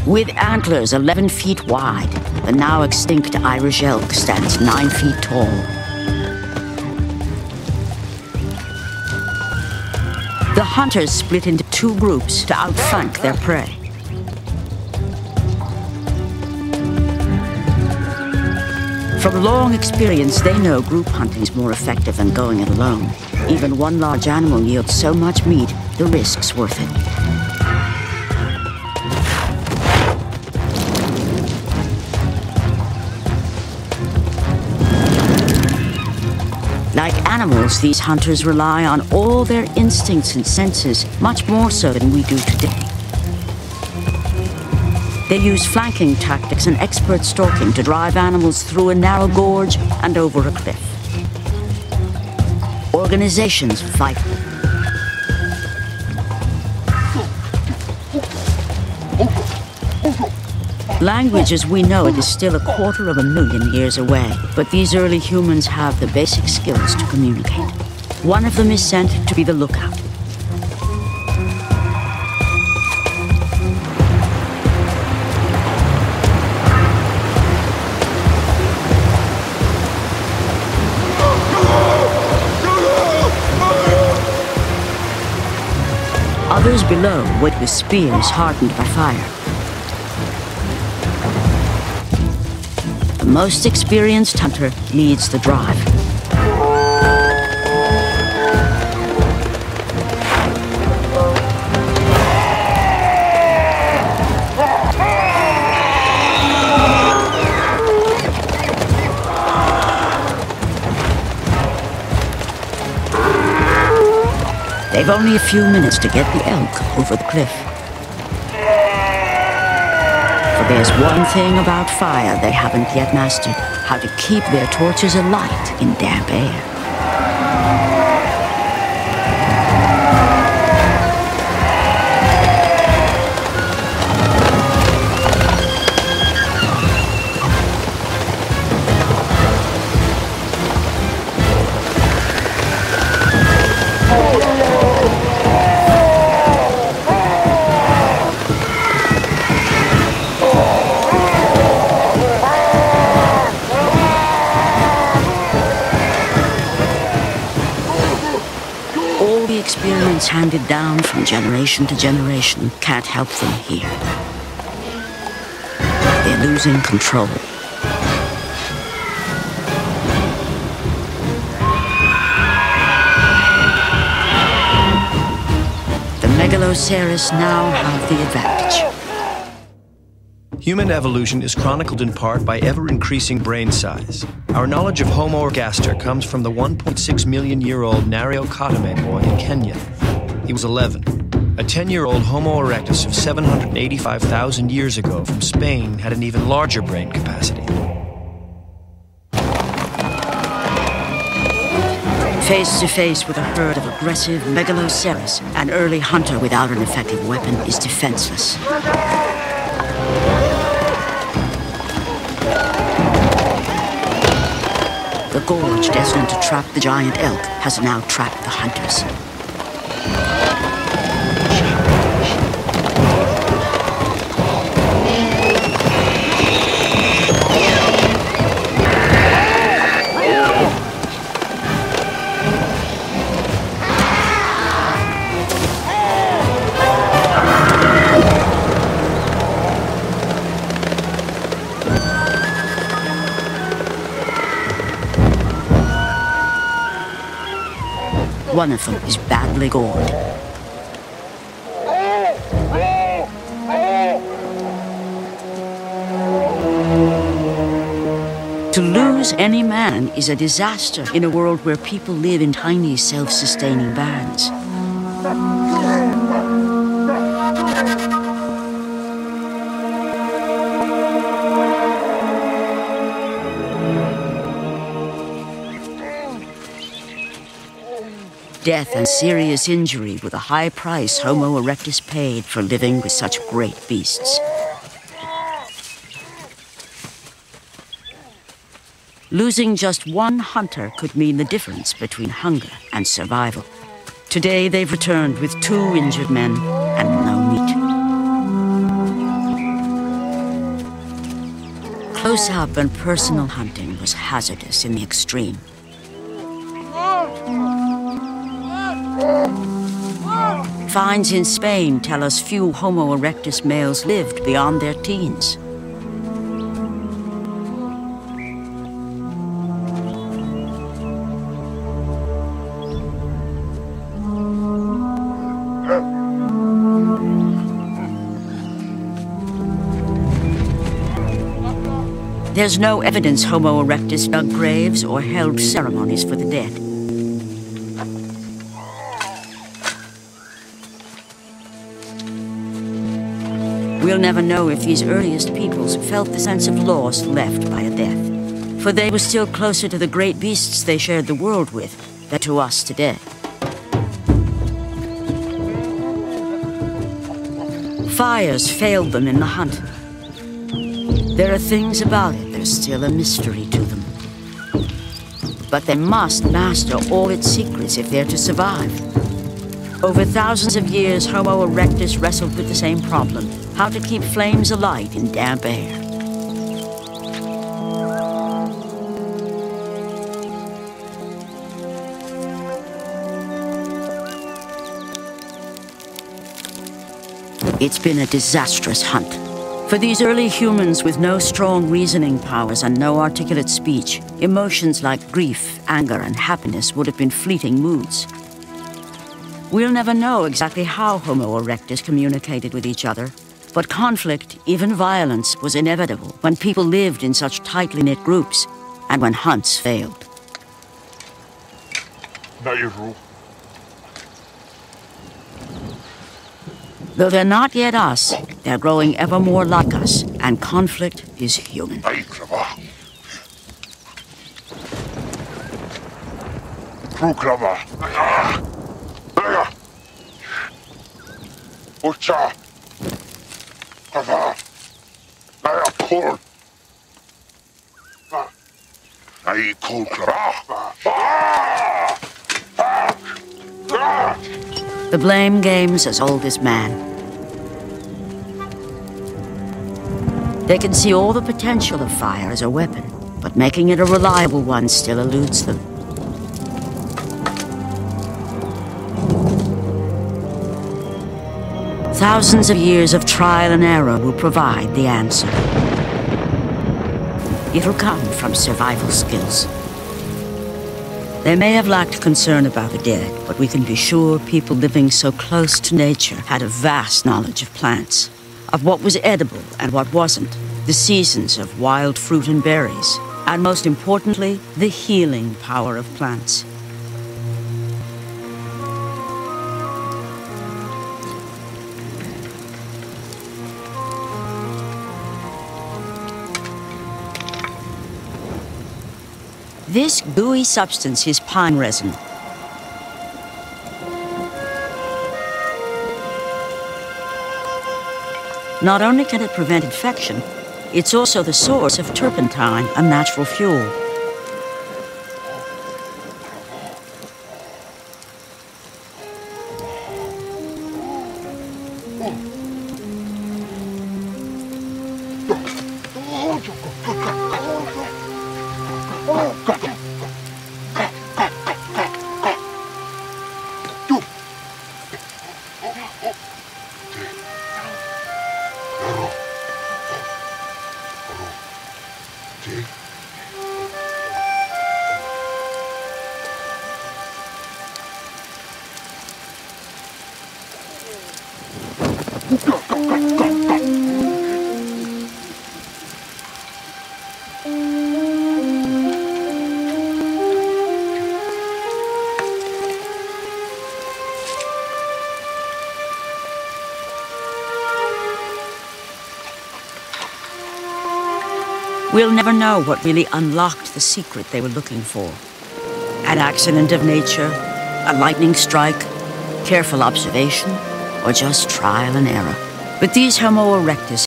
With antlers 11 feet wide, the now extinct Irish elk stands 9 feet tall. The hunters split into two groups to outflank their prey. From long experience, they know group hunting is more effective than going it alone. Even one large animal yields so much meat, the risk's worth it. Like animals, these hunters rely on all their instincts and senses, much more so than we do today. They use flanking tactics and expert stalking to drive animals through a narrow gorge and over a cliff. Organizations fight. Language as we know it is still 250,000 years away, but these early humans have the basic skills to communicate. One of them is sent to be the lookout. Others below wait with spears hardened by fire. The most experienced hunter leads the drive. They've only a few minutes to get the elk over the cliff. For there's one thing about fire they haven't yet mastered: how to keep their torches alight in damp air. Experience handed down from generation to generation can't help them here. They're losing control. The Megaloceros now have the advantage. Human evolution is chronicled in part by ever-increasing brain size. Our knowledge of Homo ergaster comes from the 1.6 million year old Nario Katame boy in Kenya. He was 11. A 10-year-old Homo erectus of 785,000 years ago from Spain had an even larger brain capacity. Face to face with a herd of aggressive Megaloceros, an early hunter without an effective weapon is defenseless. The gorge destined to trap the giant elk has now trapped the hunters. One of them is badly gored. To lose any man is a disaster in a world where people live in tiny, self-sustaining bands. Death and serious injury were the high price Homo erectus paid for living with such great beasts. Losing just one hunter could mean the difference between hunger and survival. Today they've returned with 2 injured men and no Close-up and personal hunting was hazardous in the extreme. Finds in Spain tell us few Homo erectus males lived beyond their teens. There's no evidence Homo erectus dug graves or held ceremonies for the dead. We'll never know if these earliest peoples felt the sense of loss left by a death, for they were still closer to the great beasts they shared the world with than to us today. Fires failed them in the hunt. There are things about it that are still a mystery to them. But they must master all its secrets if they're to survive. Over thousands of years, Homo erectus wrestled with the same problem: how to keep flames alight in damp air. It's been a disastrous hunt. For these early humans with no strong reasoning powers and no articulate speech, emotions like grief, anger, and happiness would have been fleeting moods. We'll never know exactly how Homo erectus communicated with each other, but conflict, even violence, was inevitable when people lived in such tightly knit groups and when hunts failed. Though they're not yet us, they're growing ever more like us, and conflict is human. The blame game's as old as man. They can see all the potential of fire as a weapon, but making it a reliable one still eludes them. Thousands of years of trial and error will provide the answer. It'll come from survival skills. They may have lacked concern about the dead, but we can be sure people living so close to nature had a vast knowledge of plants, of what was edible and what wasn't, the seasons of wild fruit and berries, and most importantly, the healing power of plants. This gooey substance is pine resin. Not only can it prevent infection, it's also the source of turpentine, a natural fuel. We'll never know what really unlocked the secret they were looking for. An accident of nature, a lightning strike, careful observation, or just trial and error. But these Homo erectus